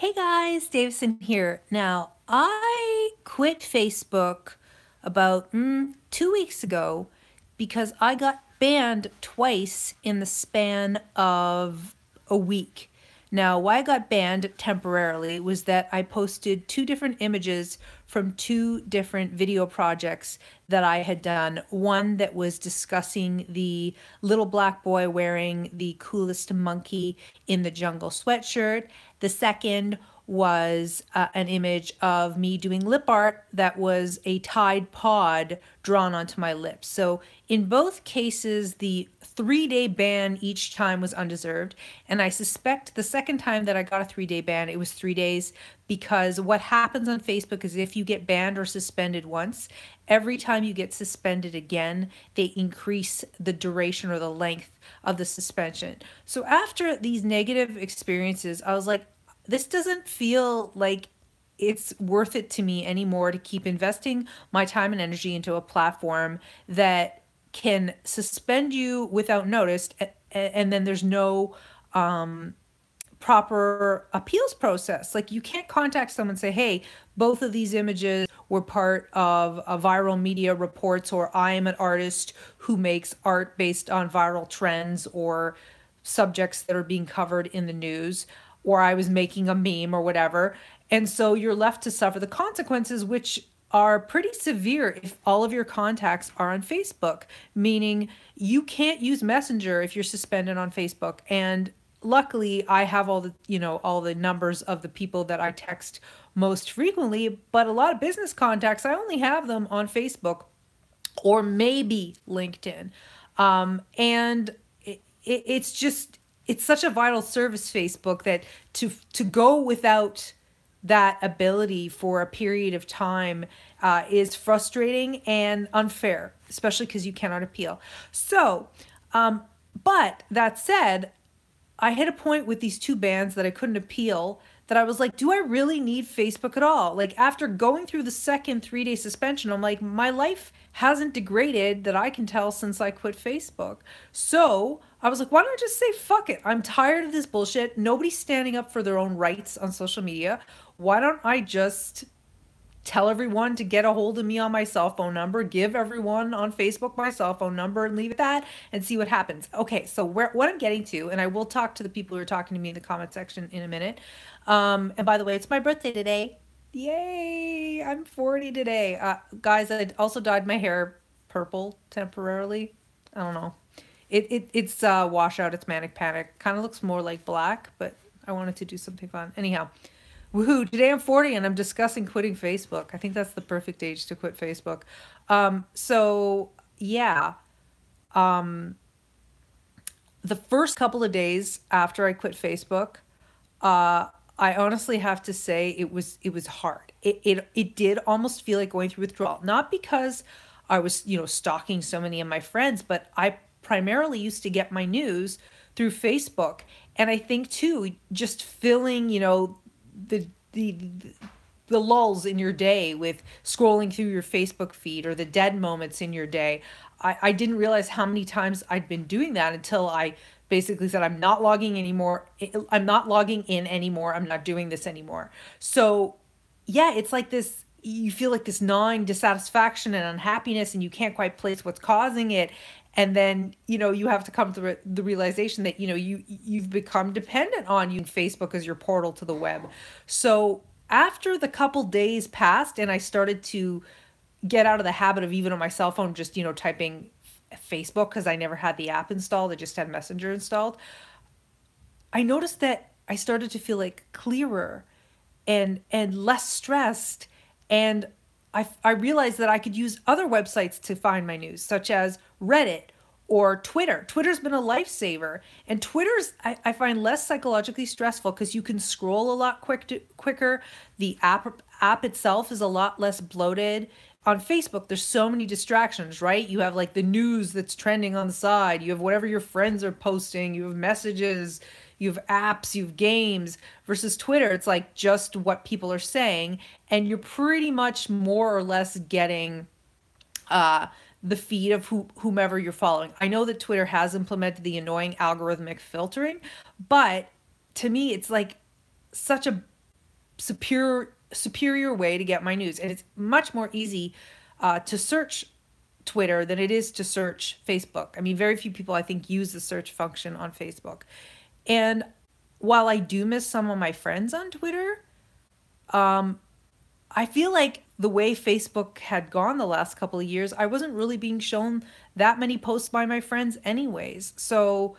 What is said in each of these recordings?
Hey guys, Davison here. Now, I quit Facebook about 2 weeks ago because I got banned twice in the span of a week. Now, why I got banned temporarily was that I posted two different images from two different video projects that I had done. One that was discussing the little black boy wearing the coolest monkey in the jungle sweatshirt. The second was an image of me doing lip art that was a Tide Pod drawn onto my lips. So in both cases, the 3-day ban each time was undeserved. And I suspect the second time that I got a 3-day ban, it was 3 days, because what happens on Facebook is if you get banned or suspended once, every time you get suspended again, they increase the duration or the length of the suspension. So after these negative experiences, I was like, this doesn't feel like it's worth it to me anymore to keep investing my time and energy into a platform that can suspend you without notice, and then there's no proper appeals process. Like, you can't contact someone and say, hey, both of these images were part of a viral media reports, or I am an artist who makes art based on viral trends or subjects that are being covered in the news, or I was making a meme or whatever. And so you're left to suffer the consequences, which are pretty severe if all of your contacts are on Facebook, meaning you can't use Messenger if you're suspended on Facebook. And luckily I have all the numbers of the people that I text most frequently, but a lot of business contacts, I only have them on Facebook or maybe LinkedIn. And it's just, it's such a vital service, Facebook, that to go without that ability for a period of time is frustrating and unfair, especially because you cannot appeal. So, but that said, I hit a point with these two bans that I couldn't appeal, that I was like, do I really need Facebook at all? Like, after going through the second 3-day suspension, I'm like, my life hasn't degraded that I can tell since I quit Facebook. So I was like, why don't I just say fuck it? I'm tired of this bullshit. Nobody's standing up for their own rights on social media. Why don't I just tell everyone to get a hold of me on my cell phone number, give everyone on Facebook my cell phone number, and leave it at that and see what happens. Okay, so what I'm getting to, and I will talk to the people who are talking to me in the comment section in a minute. And by the way, it's my birthday today. Yay! I'm 40 today. Guys, I also dyed my hair purple temporarily. I don't know. It's washout. It's manic panic. Kind of looks more like black, but I wanted to do something fun. Anyhow, woohoo! Today I'm 40 and I'm discussing quitting Facebook. I think that's the perfect age to quit Facebook. So yeah, the first couple of days after I quit Facebook, I honestly have to say it was hard. It did almost feel like going through withdrawal. Not because I was, stalking so many of my friends, but I primarily used to get my news through Facebook. And I think too, just filling, the the the lulls in your day with scrolling through your Facebook feed, or the dead moments in your day. I didn't realize how many times I'd been doing that until I basically said, I'm not logging anymore. I'm not logging in anymore. I'm not doing this anymore. So yeah, it's like this, you feel like this gnawing dissatisfaction and unhappiness, and you can't quite place what's causing it. And then, you have to come to the realization that, you've become dependent on you Facebook as your portal to the web. So after the couple days passed and I started to get out of the habit of, even on my cell phone, just, typing Facebook, because I never had the app installed, I just had Messenger installed, I noticed that I started to feel like clearer and less stressed. And I realized that I could use other websites to find my news, such as Reddit or Twitter. Twitter's been a lifesaver. And Twitter's, I find, less psychologically stressful because you can scroll a lot quicker. The app itself is a lot less bloated. On Facebook, there's so many distractions, right? You have like the news that's trending on the side. You have whatever your friends are posting. You have messages. You have apps, you have games. Versus Twitter, it's like just what people are saying, and you're pretty much more or less getting the feed of whomever you're following. I know that Twitter has implemented the annoying algorithmic filtering, but to me, it's like such a superior way to get my news, and it's much more easy to search Twitter than it is to search Facebook. I mean, very few people I think use the search function on Facebook. And while I do miss some of my friends on Twitter, I feel like the way Facebook had gone the last couple of years, I wasn't really being shown that many posts by my friends anyways. So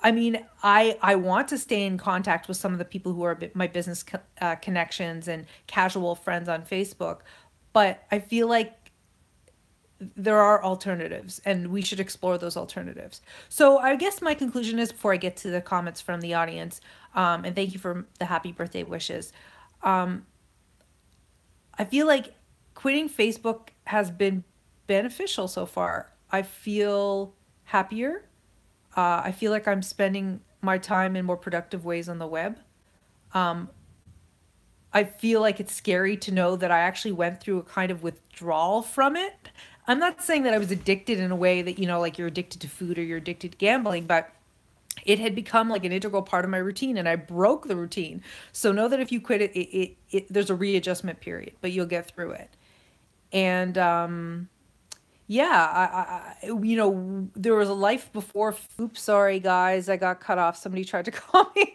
I mean, I want to stay in contact with some of the people who are my business connections and casual friends on Facebook, but I feel like there are alternatives and we should explore those alternatives. So I guess my conclusion is, before I get to the comments from the audience, and thank you for the happy birthday wishes, I feel like quitting Facebook has been beneficial so far. I feel happier. I feel like I'm spending my time in more productive ways on the web. I feel like it's scary to know that I actually went through a kind of withdrawal from it. I'm not saying that I was addicted in a way that, like you're addicted to food or you're addicted to gambling, but it had become like an integral part of my routine, and I broke the routine. So know that if you quit it, there's a readjustment period, but you'll get through it. And yeah, there was a life before. Oops, sorry guys, I got cut off. Somebody tried to call me.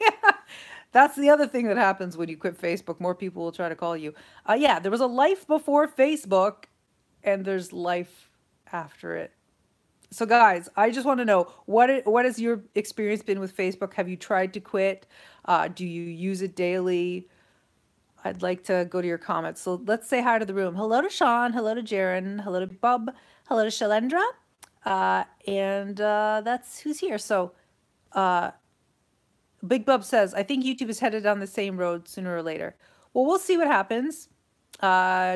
That's the other thing that happens when you quit Facebook. More people will try to call you. Yeah, there was a life before Facebook, and there's life after it. So guys, I just want to know, what has your experience been with Facebook? Have you tried to quit? Do you use it daily? I'd like to go to your comments. So let's say hi to the room. Hello to Sean. Hello to Jaren. Hello to Bub. Hello to Shalendra. And that's who's here. So Big Bub says, I think YouTube is headed down the same road sooner or later. Well, we'll see what happens.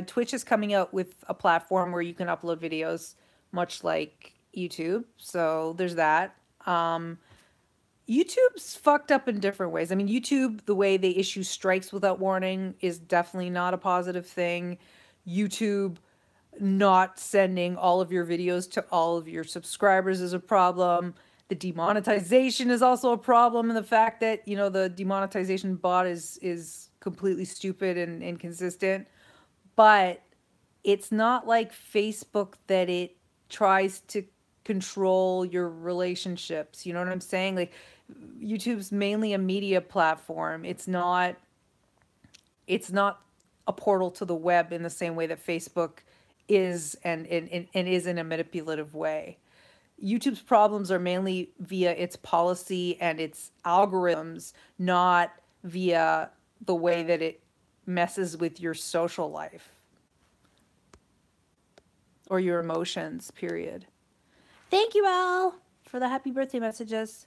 Twitch is coming out with a platform where you can upload videos, much like YouTube. So there's that. YouTube's fucked up in different ways. I mean, YouTube, the way they issue strikes without warning is definitely not a positive thing. YouTube not sending all of your videos to all of your subscribers is a problem. The demonetization is also a problem, and the fact that, the demonetization bot is completely stupid and inconsistent. But it's not like Facebook that it tries to control your relationships. You know what I'm saying? Like, YouTube's mainly a media platform. It's not a portal to the web in the same way that Facebook is, and is in a manipulative way. YouTube's problems are mainly via its policy and its algorithms, not via the way that it messes with your social life or your emotions, period. Thank you, Al, for the happy birthday messages.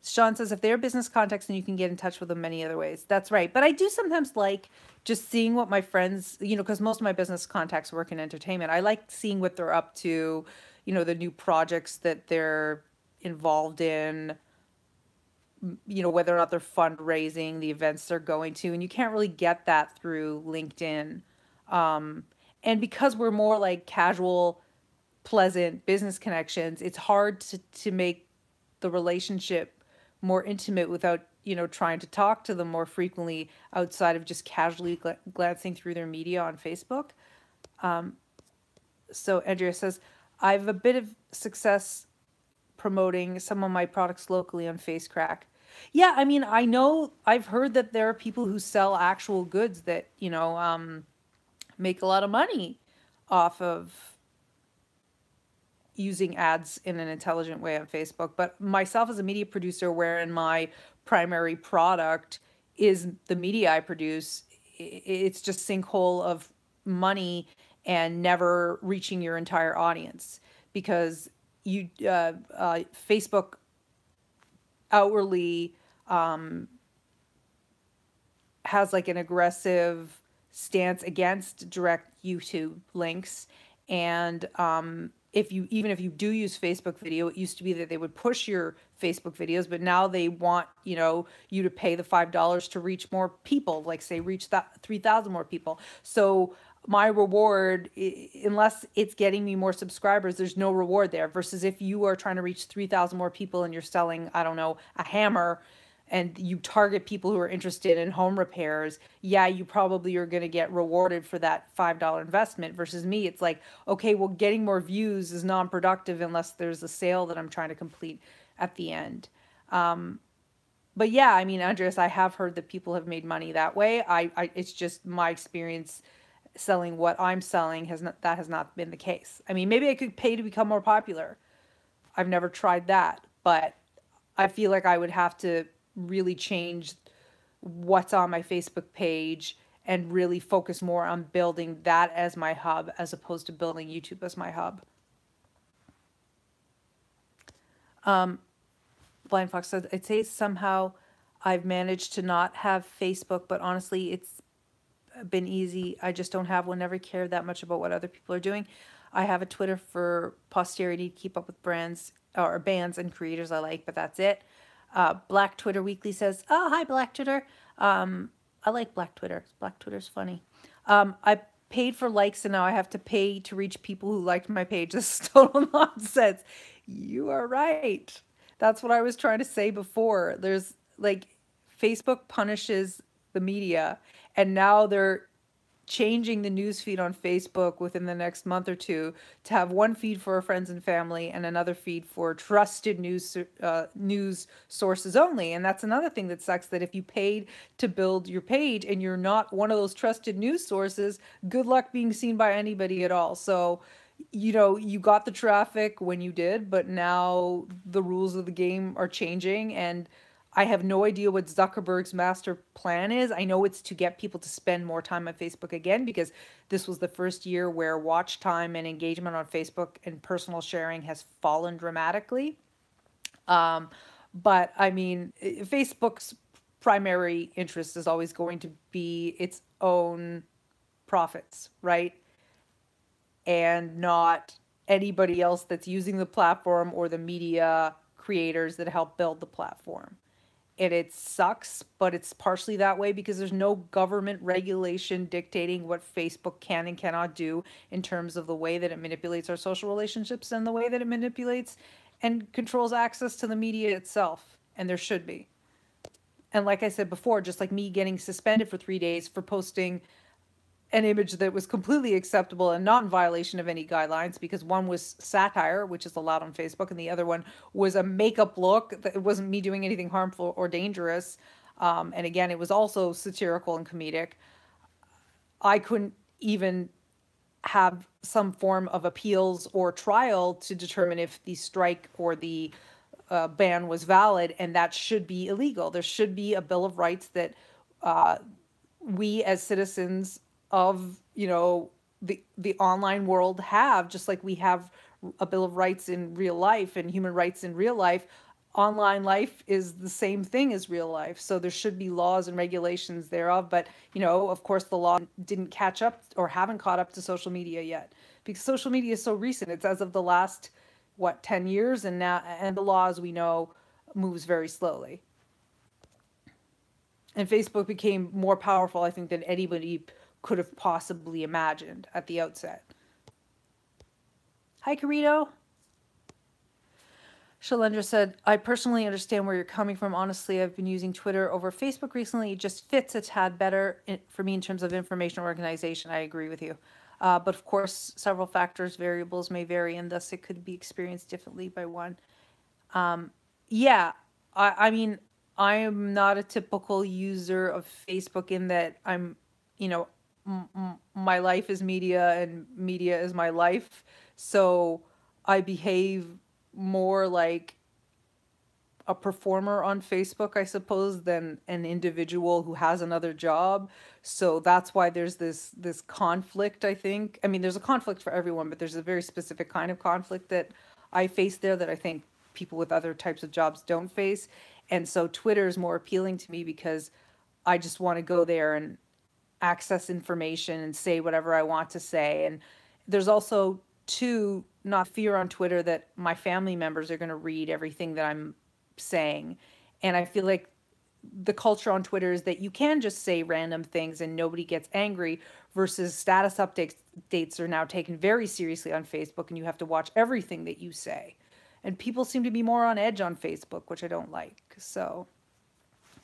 Sean says, if they're business contacts, then you can get in touch with them many other ways. That's right. But I do sometimes like just seeing what my friends, because most of my business contacts work in entertainment. I like seeing what they're up to, the new projects that they're involved in, whether or not they're fundraising, the events they're going to. And you can't really get that through LinkedIn. And because we're more like casual, pleasant business connections, it's hard to make the relationship more intimate without, trying to talk to them more frequently outside of just casually glancing through their media on Facebook. So Andrea says, I have a bit of success promoting some of my products locally on FaceCrack. Yeah, I mean, I've heard that there are people who sell actual goods that, make a lot of money off of using ads in an intelligent way on Facebook. But myself as a media producer, wherein my primary product is the media I produce, it's just sinkhole of money and never reaching your entire audience, because Facebook outwardly has like an aggressive stance against direct YouTube links. And even if you do use Facebook video, it used to be that they would push your Facebook videos, but now they want, you to pay the $5 to reach more people, like say reach that 3,000 more people. So my reward, unless it's getting me more subscribers, there's no reward there. Versus if you are trying to reach 3,000 more people and you're selling, I don't know, a hammer, and you target people who are interested in home repairs, yeah, you probably are going to get rewarded for that $5 investment. Versus me, it's like, okay, well, getting more views is non-productive unless there's a sale that I'm trying to complete at the end. But yeah, I mean, Andreas, I have heard that people have made money that way. It's just my experience selling what I'm selling has not been the case. I mean, maybe I could pay to become more popular. I've never tried that, but I feel like I would have to really change what's on my Facebook page and really focus more on building that as my hub as opposed to building YouTube as my hub. Blind Fox says, I'd say somehow I've managed to not have Facebook, but honestly, it's been easy. I just don't have one, never cared that much about what other people are doing. I have a Twitter for posterity to keep up with brands or bands and creators I like, but that's it. Black Twitter Weekly says, oh, hi, Black Twitter. I like Black Twitter. Black Twitter's funny. I paid for likes and now I have to pay to reach people who liked my page. This is total nonsense. You are right. That's what I was trying to say before. There's like Facebook punishes the media, and now they're changing the news feed on Facebook within the next month or two to have one feed for our friends and family and another feed for trusted news sources only. And that's another thing that sucks, that if you paid to build your page and you're not one of those trusted news sources, good luck being seen by anybody at all. So, you know, you got the traffic when you did, but now the rules of the game are changing, and I have no idea what Zuckerberg's master plan is. I know it's to get people to spend more time on Facebook again, because this was the first year where watch time and engagement on Facebook and personal sharing has fallen dramatically. But I mean, Facebook's primary interest is always going to be its own profits, right? And not anybody else that's using the platform or the media creators that help build the platform. And it sucks, but it's partially that way because there's no government regulation dictating what Facebook can and cannot do in terms of the way that it manipulates our social relationships and the way that it manipulates and controls access to the media itself. And there should be. And like I said before, just like me getting suspended for 3 days for posting an image that was completely acceptable and not in violation of any guidelines, because one was satire, which is allowed on Facebook, and the other one was a makeup look that it wasn't me doing anything harmful or dangerous. And again, it was also satirical and comedic. I couldn't even have some form of appeals or trial to determine if the strike or the ban was valid, and that should be illegal. There should be a Bill of Rights that we as citizens of, you know, the online world have, just like we have a Bill of Rights in real life and human rights in real life. Online life is the same thing as real life, so there should be laws and regulations thereof. But you know, of course, the law didn't catch up or haven't caught up to social media yet, because social media is so recent. It's as of the last, what, 10 years, and now, and the law, as we know, moves very slowly. And Facebook became more powerful, I think, than anybody could have possibly imagined at the outset. Hi, Carito. Shalendra said, I personally understand where you're coming from. Honestly, I've been using Twitter over Facebook recently. It just fits a tad better for me in terms of information organization. I agree with you. But of course, several factors, variables may vary, and thus it could be experienced differently by one. Yeah, I mean, I am not a typical user of Facebook in that I'm, you know, my life is media and media is my life. So I behave more like a performer on Facebook, I suppose, than an individual who has another job. So that's why there's this conflict, I think. I mean, there's a conflict for everyone, but there's a very specific kind of conflict that I face there that I think people with other types of jobs don't face. And so Twitter is more appealing to me because I just want to go there and access information and say whatever I want to say. And there's also, too, not fear on Twitter that my family members are going to read everything that I'm saying. And I feel like the culture on Twitter is that you can just say random things and nobody gets angry, versus status updates are now taken very seriously on Facebook, and you have to watch everything that you say. And people seem to be more on edge on Facebook, which I don't like. So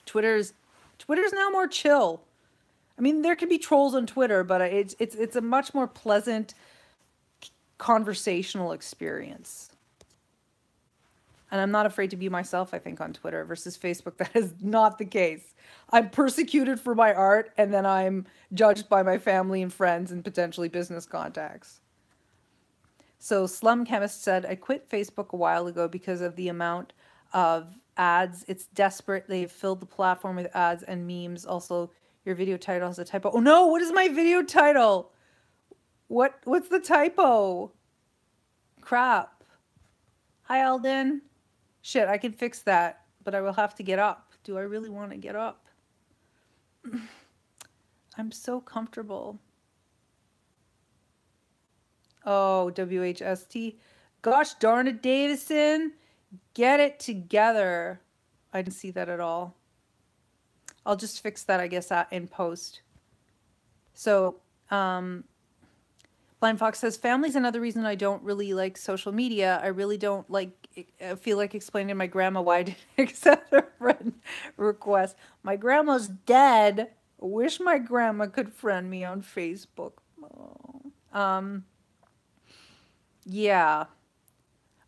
Twitter's Twitter's now more chill. I mean, there can be trolls on Twitter, but it's a much more pleasant conversational experience. And I'm not afraid to be myself, I think, on Twitter versus Facebook. That is not the case. I'm persecuted for my art, and then I'm judged by my family and friends and potentially business contacts. So Slum Chemist said, I quit Facebook a while ago because of the amount of ads. It's desperate. They've filled the platform with ads and memes. Also, your video title has a typo. Oh no, what is my video title? What's the typo? Crap. Hi, Alden. Shit, I can fix that, but I will have to get up. Do I really want to get up? I'm so comfortable. Oh, WHST. Gosh darn it, Davison. Get it together. I didn't see that at all. I'll just fix that, I guess, in post. So, Blind Fox says, family's another reason I don't really like social media. I really don't feel like explaining to my grandma why I didn't accept a friend request. My grandma's dead. Wish my grandma could friend me on Facebook. Oh. Yeah.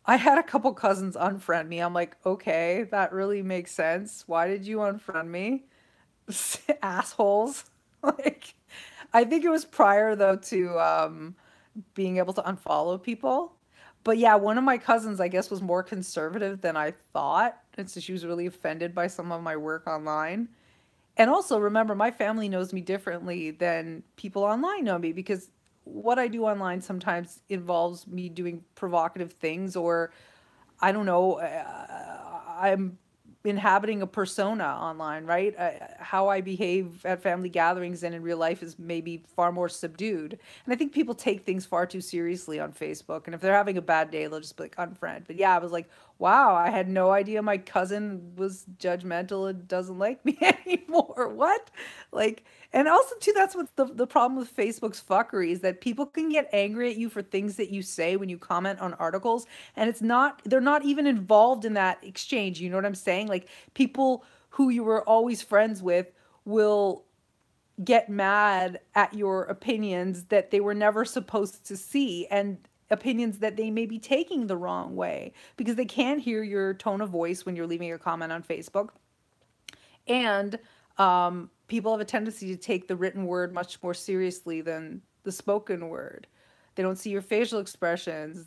I had a couple cousins unfriend me. I'm like, okay, that really makes sense. Why did you unfriend me? Assholes. Like, I think it was prior though to being able to unfollow people. But yeah, one of my cousins, I guess, was more conservative than I thought. And so she was really offended by some of my work online. And also, remember, my family knows me differently than people online know me, because what I do online sometimes involves me doing provocative things, or I don't know, I'm inhabiting a persona online, right? How I behave at family gatherings and in real life is maybe far more subdued. And I think people take things far too seriously on Facebook. And if they're having a bad day, they'll just be like, unfriend. But yeah, I was like, wow, I had no idea my cousin was judgmental and doesn't like me anymore. What? Like, and also too, that's what the problem with Facebook's fuckery is, that people can get angry at you for things that you say when you comment on articles, and they're not even involved in that exchange. You know what I'm saying? Like, people who you were always friends with will get mad at your opinions that they were never supposed to see, and opinions that they may be taking the wrong way, because they can't hear your tone of voice when you're leaving a comment on Facebook. And people have a tendency to take the written word much more seriously than the spoken word. They don't see your facial expressions.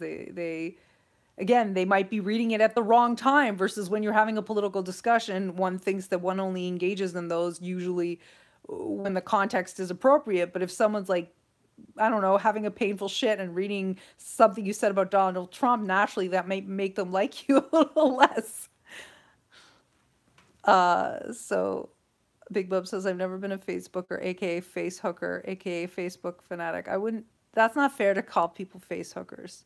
Again, they might be reading it at the wrong time, versus when you're having a political discussion, one thinks that one only engages in those usually when the context is appropriate. But if someone's like, I don't know, having a painful shit and reading something you said about Donald Trump, naturally that may make them like you a little less. So Big Bub says, I've never been a Facebooker, aka face hooker, aka Facebook fanatic. That's not fair to call people face hookers.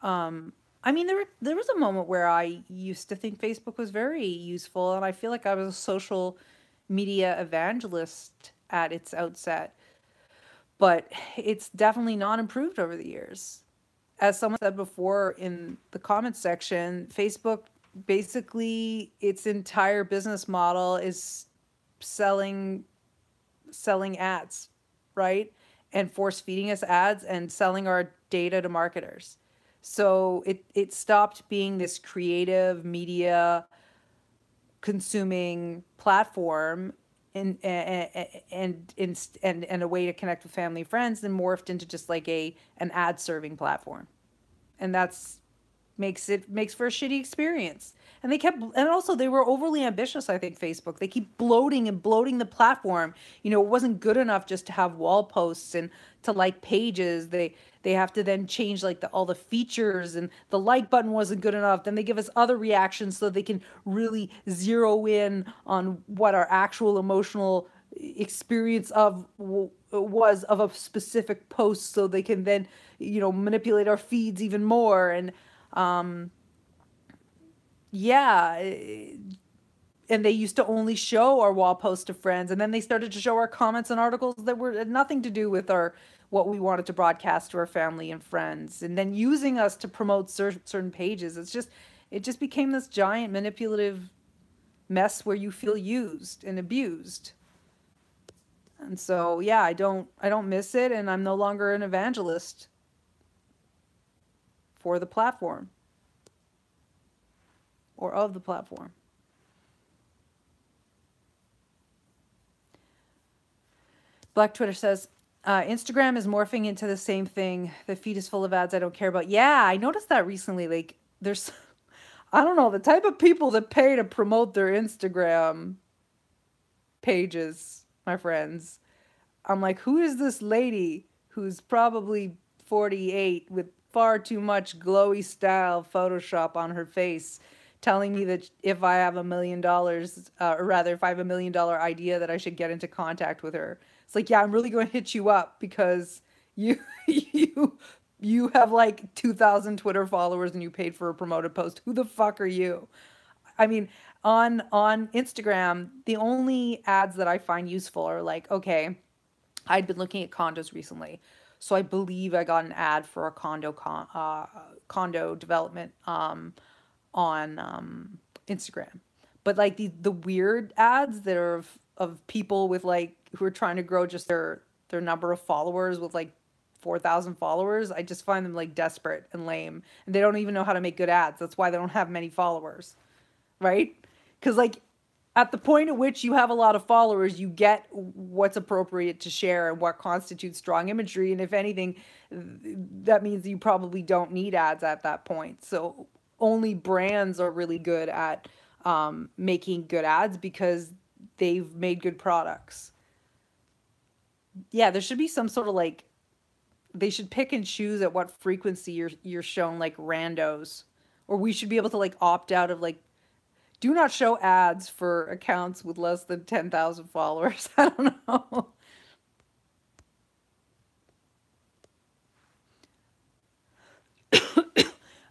I mean, there was a moment where I used to think Facebook was very useful, and I feel like I was a social media evangelist at its outset. But it's definitely not improved over the years. As someone said before in the comments section, Facebook, basically its entire business model is selling ads, right? And force feeding us ads and selling our data to marketers. So it stopped being this creative media consuming platform and a way to connect with family and friends, and morphed into just like an ad serving platform. And that's makes for a shitty experience. And also they were overly ambitious, I think, Facebook. They keep bloating the platform. You know, it wasn't good enough just to have wall posts and to like pages. They have to then change like all the features, and the like button wasn't good enough. Then they give us other reactions so they can really zero in on what our actual emotional experience was of a specific post, so they can then, you know, manipulate our feeds even more. And yeah, and they used to only show our wall posts to friends, and then they started to show our comments and articles that had nothing to do with what we wanted to broadcast to our family and friends, and then using us to promote certain pages. It just became this giant manipulative mess where you feel used and abused. And so, yeah, I don't miss it, and I'm no longer an evangelist for the platform or of the platform. Black Twitter says, Instagram is morphing into the same thing. The feed is full of ads I don't care about. Yeah, I noticed that recently. Like, there's, I don't know, the type of people that pay to promote their Instagram pages, my friends. I'm like, who is this lady who's probably 48 with far too much glowy style Photoshop on her face telling me that if I have $1 million, or rather, if I have $1 million idea that I should get into contact with her? It's like, yeah, I'm really going to hit you up because you you have like 2,000 Twitter followers and you paid for a promoted post. Who the fuck are you? I mean, on Instagram, the only ads that I find useful are like, okay, I'd been looking at condos recently, so I believe I got an ad for a condo development on Instagram. But like the weird ads that are of people with like who are trying to grow just their number of followers with like 4,000 followers, I just find them like desperate and lame, and they don't even know how to make good ads. That's why they don't have many followers, right? Because like at the point at which you have a lot of followers, you get what's appropriate to share and what constitutes strong imagery. And if anything, that means you probably don't need ads at that point. So only brands are really good at making good ads because they've made good products. Yeah, there should be some sort of like, they should pick and choose at what frequency you're shown like randos, or we should be able to like opt out of like, do not show ads for accounts with less than 10,000 followers. I don't know.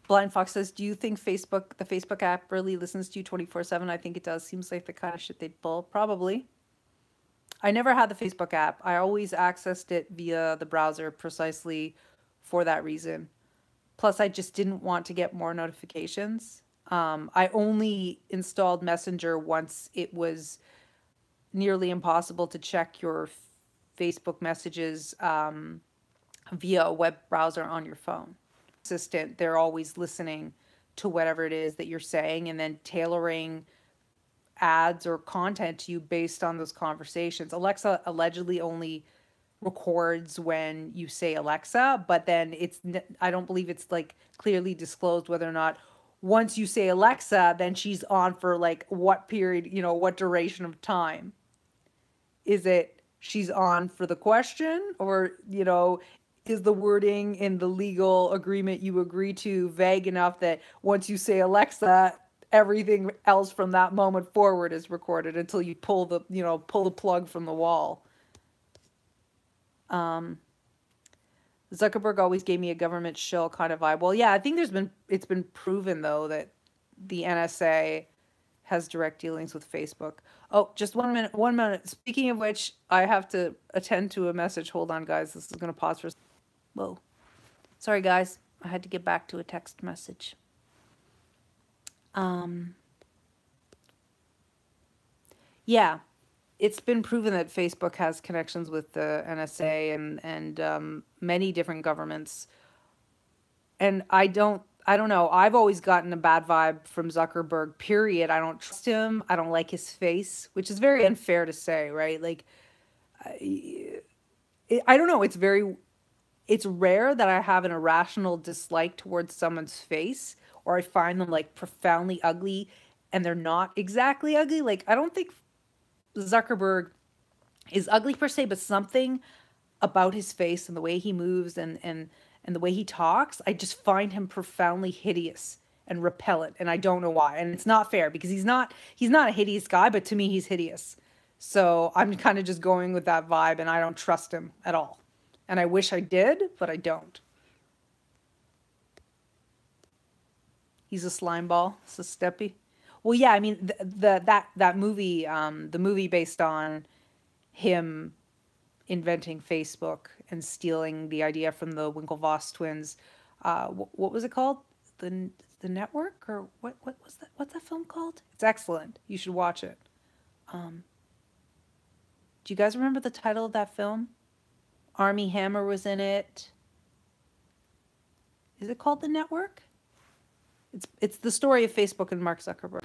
Blind Fox says, do you think the Facebook app really listens to you 24/7? I think it does. Seems like the kind of shit they'd pull. Probably. I never had the Facebook app. I always accessed it via the browser precisely for that reason. Plus, I just didn't want to get more notifications. I only installed Messenger once it was nearly impossible to check your Facebook messages via a web browser on your phone. Assistant, they're always listening to whatever it is that you're saying and then tailoring ads or content to you based on those conversations. Alexa allegedly only records when you say Alexa, but then I don't believe it's like clearly disclosed whether or not once you say Alexa, then she's on for like what period, what duration of time. Is it she's on for the question, or, is the wording in the legal agreement you agree to vague enough that once you say Alexa, everything else from that moment forward is recorded until you pull the plug from the wall. Zuckerberg always gave me a government shill kind of vibe. Well, yeah, I think it's been proven though that the NSA has direct dealings with Facebook. Oh, just 1 minute. 1 minute. Speaking of which, I have to attend to a message. Hold on, guys. This is going to pause for. Whoa. Sorry, guys. I had to get back to a text message. Yeah, it's been proven that Facebook has connections with the NSA and many different governments. And I don't know. I've always gotten a bad vibe from Zuckerberg, period. I don't trust him. I don't like his face, which is very unfair to say, right? Like, I don't know. It's rare that I have an irrational dislike towards someone's face, or I find them like profoundly ugly and they're not exactly ugly. Like, I don't think Zuckerberg is ugly per se, but something about his face and the way he moves and the way he talks, I just find him profoundly hideous and repellent, and I don't know why. And it's not fair because he's not a hideous guy, but to me he's hideous. So I'm kind of just going with that vibe, and I don't trust him at all. And I wish I did, but I don't. He's a slime ball, so Steppy. Well, yeah, I mean that movie, the movie based on him inventing Facebook and stealing the idea from the Winklevoss twins. What was it called? The Network, or what was that? What's that film called? It's excellent. You should watch it. Do you guys remember the title of that film? Armie Hammer was in it. Is it called The Network? It's the story of Facebook and Mark Zuckerberg.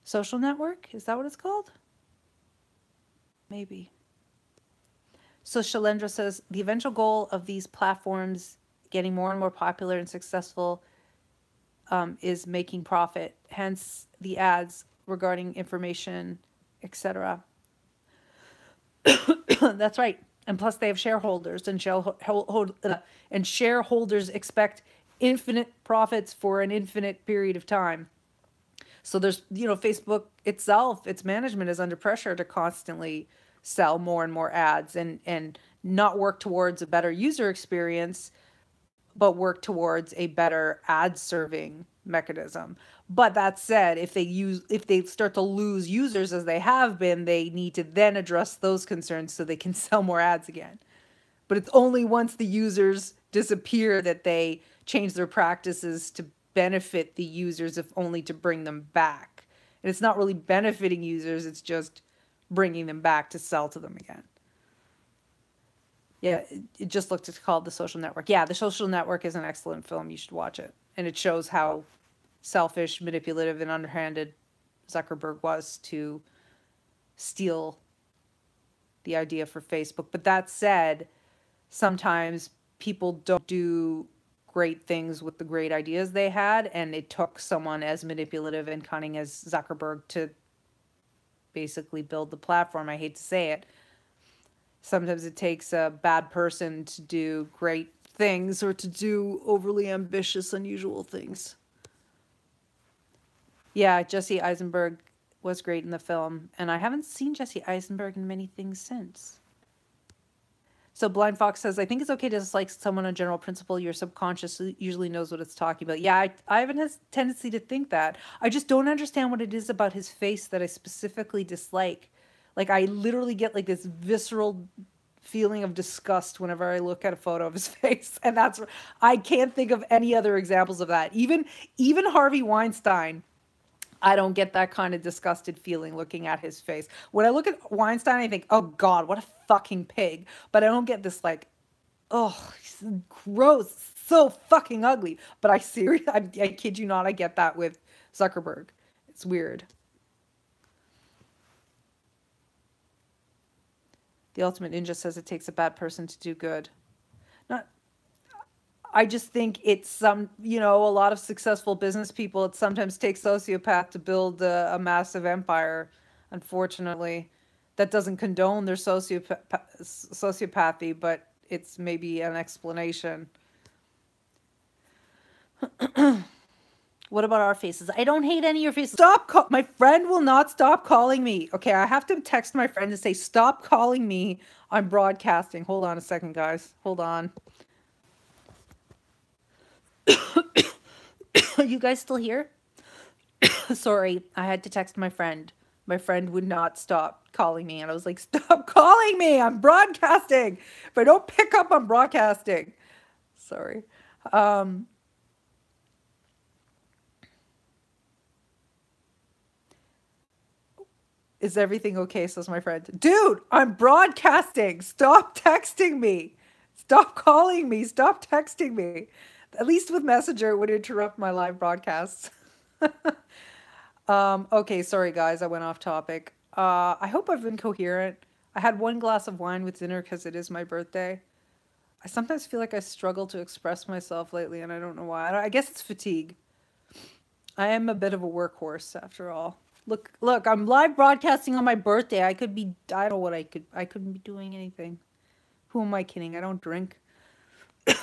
Social Network? Is that what it's called? Maybe. So Shalendra says, the eventual goal of these platforms getting more and more popular and successful is making profit. Hence the ads regarding information, etc. That's right. And plus they have shareholders, and shareholders expect infinite profits for an infinite period of time. So there's, Facebook itself, its management is under pressure to constantly sell more and more ads and not work towards a better user experience, but work towards a better ad serving mechanism. But that said, if they start to lose users as they have been, they need to then address those concerns so they can sell more ads again. But it's only once the users disappear that they change their practices to benefit the users, if only to bring them back. And it's not really benefiting users, it's just bringing them back to sell to them again. Yeah, it just looked, it's called The Social Network. Yeah, The Social Network is an excellent film. You should watch it. And it shows how selfish, manipulative, and underhanded Zuckerberg was to steal the idea for Facebook. But that said, sometimes people don't do great things with the great ideas they had, and it took someone as manipulative and cunning as Zuckerberg to basically build the platform. I hate to say it. Sometimes it takes a bad person to do great things or to do overly ambitious, unusual things. Yeah, Jesse Eisenberg was great in the film, and I haven't seen Jesse Eisenberg in many things since. So Blind Fox says, I think it's okay to dislike someone on general principle. Your subconscious usually knows what it's talking about. Yeah, I have a tendency to think that. I just don't understand what it is about his face that I specifically dislike. Like, I literally get like this visceral feeling of disgust whenever I look at a photo of his face. And I can't think of any other examples of that. Even Harvey Weinstein, I don't get that kind of disgusted feeling looking at his face. When I look at Weinstein, I think, oh God, what a fucking pig. But I don't get this like, oh, he's gross, so fucking ugly. But I kid you not, I get that with Zuckerberg. It's weird. The Ultimate Ninja says it takes a bad person to do good. I just think it's a lot of successful business people, it sometimes takes sociopath to build a massive empire. Unfortunately, that doesn't condone their sociopathy, but it's maybe an explanation. What about our faces? I don't hate any of your faces. My friend will not stop calling me. Okay, I have to text my friend and say, stop calling me. I'm broadcasting. Hold on a second, guys. Hold on. Are you guys still here? Sorry, I had to text my friend. My friend would not stop calling me, and I was like, stop calling me. I'm broadcasting. If I don't pick up, I'm broadcasting. Sorry. Is everything okay? Says my friend. Dude, I'm broadcasting. Stop texting me. Stop calling me. Stop texting me. At least with Messenger, it would interrupt my live broadcasts. Okay, sorry guys, I went off topic. I hope I've been coherent. I had one glass of wine with dinner because it is my birthday. I sometimes feel like I struggle to express myself lately, and I don't know why. I guess it's fatigue. I am a bit of a workhorse, after all. Look, I'm live broadcasting on my birthday. I don't know what I couldn't be doing anything. Who am I kidding? I don't drink.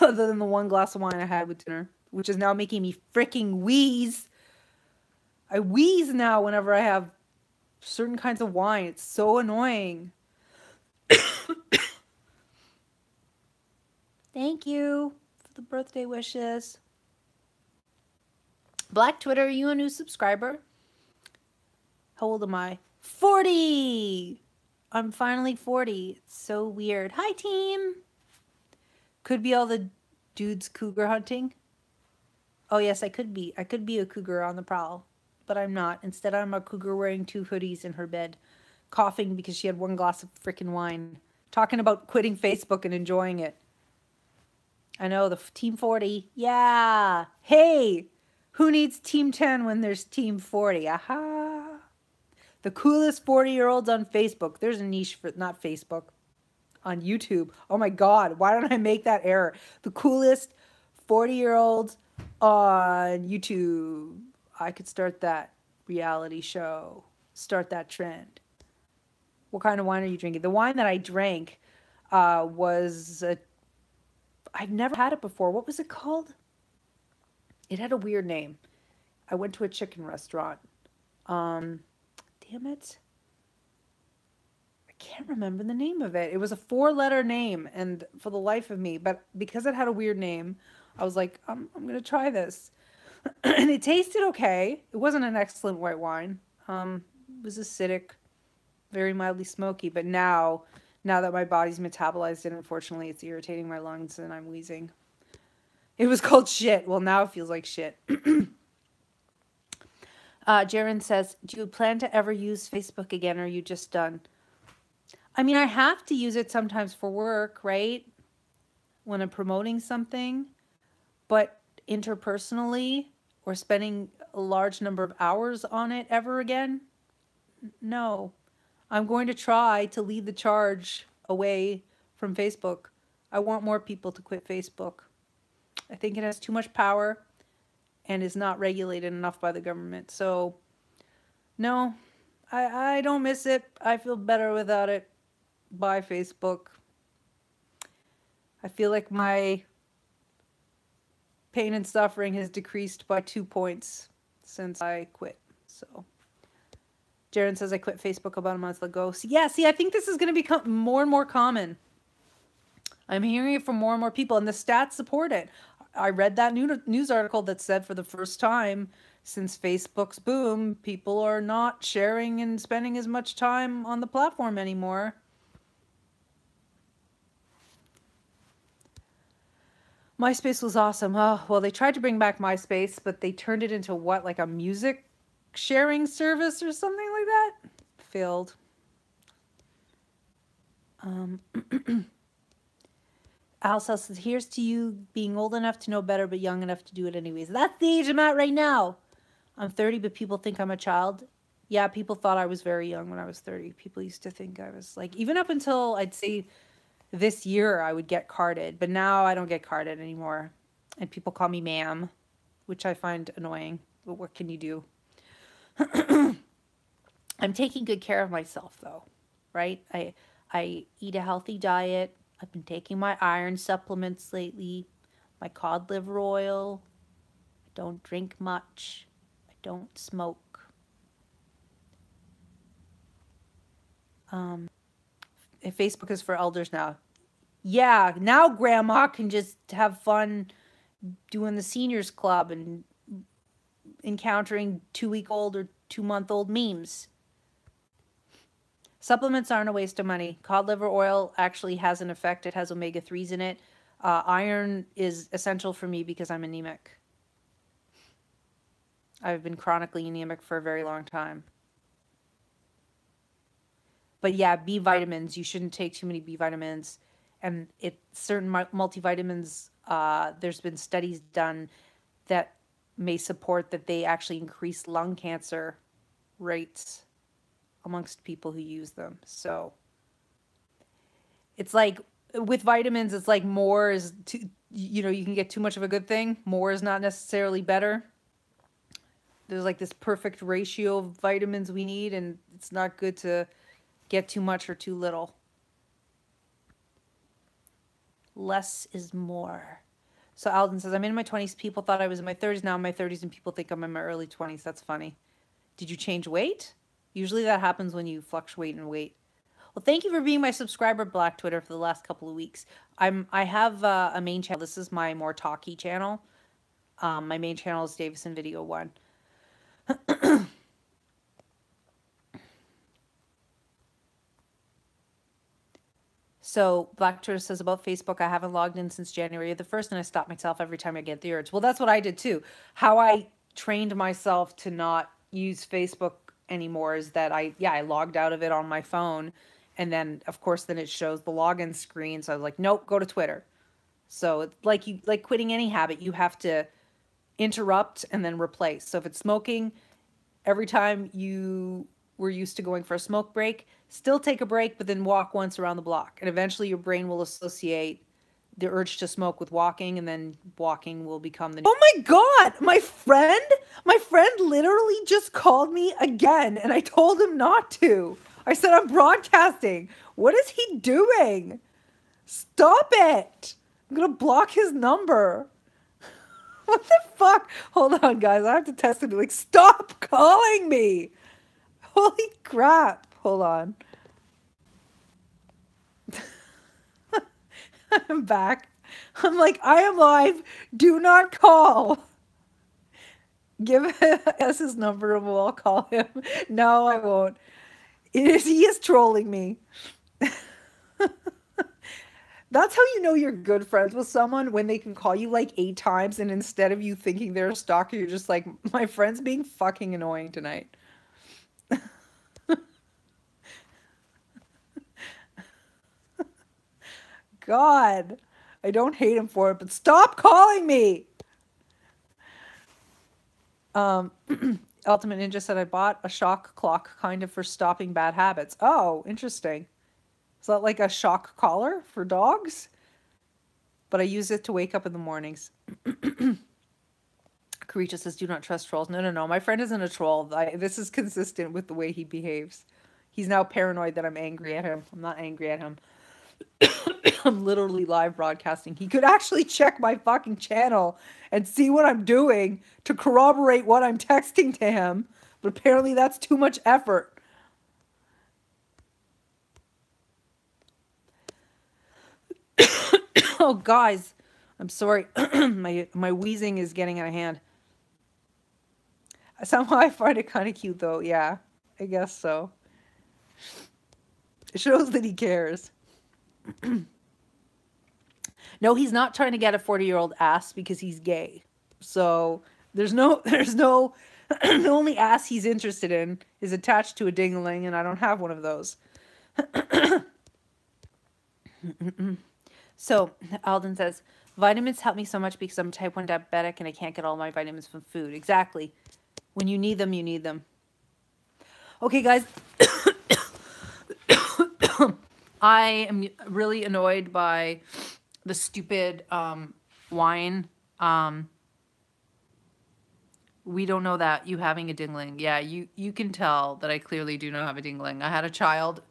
Other than the one glass of wine I had with dinner, which is now making me freaking wheeze. I wheeze now whenever I have certain kinds of wine. It's so annoying. Thank you for the birthday wishes. Black Twitter, are you a new subscriber? How old am I? 40! I'm finally 40. It's so weird. Hi, team! Could be all the dudes cougar hunting. Oh yes, I could be. I could be a cougar on the prowl, but I'm not. Instead, I'm a cougar wearing 2 hoodies in her bed, coughing because she had 1 glass of freaking wine, talking about quitting Facebook and enjoying it. I know the Team 40. Yeah. Hey, who needs Team 10 when there's Team 40? Aha. The coolest 40-year-olds on Facebook. There's a niche for not Facebook, on YouTube. Oh my God, why don't I make that error? The coolest 40-year-olds on YouTube. I could start that reality show. Start that trend. What kind of wine are you drinking? The wine that I drank was a, I've never had it before. What was it called? It had a weird name. I went to a chicken restaurant. Damn it. I can't remember the name of it. It was a 4-letter name, and for the life of me, but because it had a weird name, I was like, I'm gonna try this. And it tasted okay. It wasn't an excellent white wine. It was acidic, very mildly smoky, but now that my body's metabolized it, unfortunately, it's irritating my lungs and I'm wheezing. It was called shit. Well, now it feels like shit. Jaren says, do you plan to ever use Facebook again, or are you just done? I mean, I have to use it sometimes for work, right? When I'm promoting something, but interpersonally or spending a large number of hours on it ever again? No. I'm going to try to lead the charge away from Facebook. I want more people to quit Facebook. I think it has too much power and is not regulated enough by the government. So, no, I don't miss it. I feel better without it. Bye, Facebook. I feel like my pain and suffering has decreased by 2 points since I quit. So, Jaron says I quit Facebook about a month ago. So, yeah, see, I think this is going to become more and more common. I'm hearing it from more and more people, and the stats support it. I read that news article that said for the first time since Facebook's boom, people are not sharing and spending as much time on the platform anymore. MySpace was awesome. Oh, well, they tried to bring back MySpace, but they turned it into what, like a music sharing service or something like that? Failed. Alsa says, here's to you being old enough to know better, but young enough to do it anyways. That's the age I'm at right now. I'm 30, but people think I'm a child. Yeah, people thought I was very young when I was 30. People used to think I was like, even up until I'd say this year, I would get carded. But now I don't get carded anymore. And people call me ma'am, which I find annoying. But what can you do? I'm taking good care of myself, though, right? I eat a healthy diet. I've been taking my iron supplements lately, my cod liver oil. I don't drink much. I don't smoke. If Facebook is for elders now. Yeah, now grandma can just have fun doing the seniors club and encountering 2-week-old or 2-month-old memes. Supplements aren't a waste of money. Cod liver oil actually has an effect. It has omega-3s in it. Iron is essential for me because I'm anemic. I've been chronically anemic for a very long time. But yeah, B vitamins, you shouldn't take too many B vitamins. And certain multivitamins, there's been studies done that may support that they actually increase lung cancer rates amongst people who use them. So it's like with vitamins, it's like more is too, you can get too much of a good thing. More is not necessarily better. There's like this perfect ratio of vitamins we need, and it's not good to get too much or too little. Less is more. So Alden says, I'm in my 20s. People thought I was in my 30s. Now I'm in my 30s, and people think I'm in my early 20s. That's funny. Did you change weight? Usually that happens when you fluctuate in weight. Well, thank you for being my subscriber, Black Twitter, for the last couple of weeks. I have a main channel. This is my more talky channel. My main channel is Davison Video 1. So Black Tortoise says about Facebook, I haven't logged in since January the 1st, and I stop myself every time I get the urge. Well, that's what I did too. How I trained myself to not use Facebook anymore is that I logged out of it on my phone. And then, of course, then it shows the login screen. So I was like, nope, go to Twitter. So it's like quitting any habit, you have to interrupt and then replace. So if it's smoking, every time you were used to going for a smoke break, still take a break, but then walk once around the block. And eventually your brain will associate the urge to smoke with walking, and then walking will become the... Oh my God, my friend literally just called me again, and I told him not to. I said, I'm broadcasting. What is he doing? Stop it. I'm going to block his number. What the fuck? Hold on, guys. I have to test him. Like, stop calling me. Holy crap. Hold on. I'm back. I'm like, I am live. Do not call. Give us his number and we'll call him. No, I won't. He is trolling me. That's how you know you're good friends with someone, when they can call you like 8 times, and instead of you thinking they're a stalker, you're just like, my friend's being fucking annoying tonight. God, I don't hate him for it, but stop calling me. Ultimate Ninja said, I bought a shock clock kind of for stopping bad habits. Oh, interesting. Is that like a shock collar for dogs? But I use it to wake up in the mornings. Karicha says, do not trust trolls. No. My friend isn't a troll. This is consistent with the way he behaves. He's now paranoid that I'm angry at him. I'm not angry at him. I'm literally live broadcasting. He could actually check my fucking channel and see what I'm doing to corroborate what I'm texting to him. But apparently that's too much effort. Oh, guys, I'm sorry. my wheezing is getting out of hand. Somehow I find it kind of cute, though. Yeah, I guess so. It shows that he cares. No, he's not trying to get a 40-year-old ass because he's gay. So there's no, the only ass he's interested in is attached to a ding-a-ling, and I don't have one of those. So Alden says, vitamins help me so much because I'm type 1 diabetic and I can't get all my vitamins from food. Exactly. When you need them, you need them. Okay, guys. I am really annoyed by the stupid wine. We don't know that you having a dingling. Yeah, you can tell that I clearly do not have a dingling. I had a child.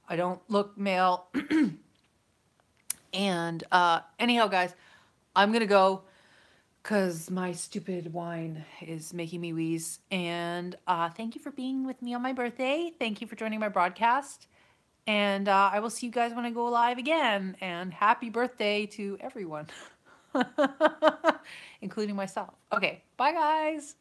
I don't look male. And anyhow, guys, I'm going to go because my stupid wine is making me wheeze. And thank you for being with me on my birthday. Thank you for joining my broadcast. And I will see you guys when I go live again. And happy birthday to everyone, including myself. Okay, bye, guys.